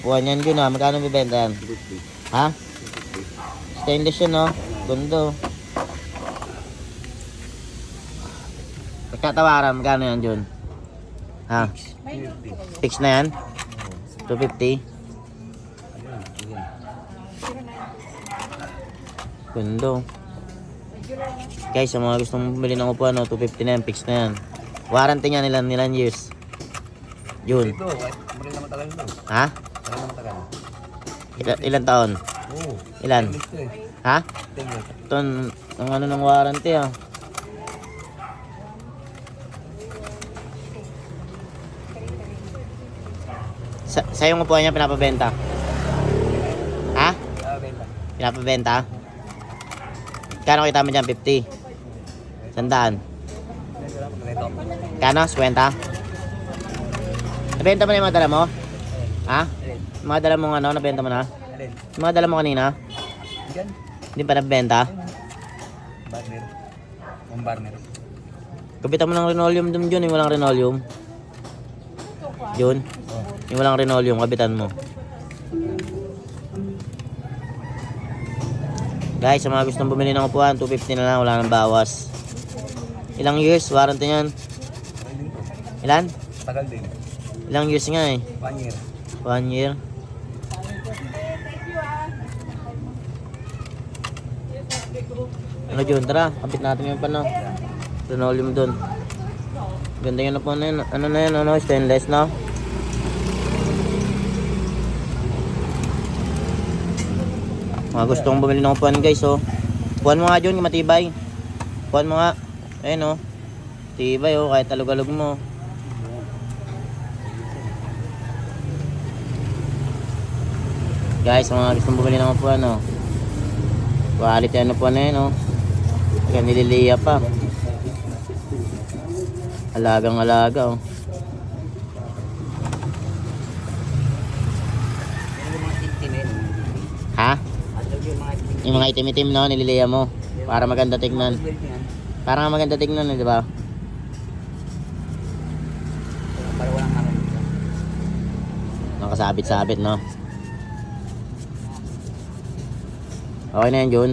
upuan yan Jun ha. Magkano bibenta yan? 250. Ha? Stainless yun no? Gundo. Pagkatawaran, magkano yan Jun? Ha? 250. Fix na yan? 250? Gundo. Guys, sa mga gustong bumili ng upuan, no, 250 na yan, fix na yan. Warranty niya nilan years. Jun. Ito, maril na matagal ito. Ha? Maril na matagal. Ilan taon? Oo. Ilan? Ito eh. Ha? Tingnan. Ito, ang ano ng warranty ah. Sa yung upuan niya pinapabenta? Ha? Benta. Pinapabenta? Kano kita mo dyan? 50? Sandaan? Ito. Kano? 50? Nabenta mo na yung mga dala mo? Ha? Alin? Mga dala mo ano? Nabenta mo na? Alin? Mga dala mo kanina? Diyan. Hindi pa nabenta? Barner. Ang barner. Kapitan mo ng linoleum dun Jun, yung walang linoleum. Jun, yung walang linoleum, kapitan mo. Guys, sa mga gustong bumili ng upuan, 250 na lang, wala nang bawas. Ilang years warranty niyan? Tagal din to. Ilan? Tagal din. Ilang years nga eh? 1 year. 1 year. Ano Jun, tara, kapit natin yung pano. Linoleum dun. Ganda yun na po na yun. Ano na yun, ano, stainless na. Mga gustong bumili ng upuan guys, oh. Upuan mo nga Jun, matibay. Upuan mo nga. Ayun oh. Tibay oh, kahit alug-alug mo. Guys, mga gustong bumili ng upuan, oh. Quality ano po na yun, oh. Kaya nililiya pa. Alagang alaga, oh. Ha? Yung mga itim-itim, no, nililiya mo. Para maganda tignan. Para maganda tignan, di ba? Para walang hangin. Nakasabit-sabit, no. Okay na yan, Jun.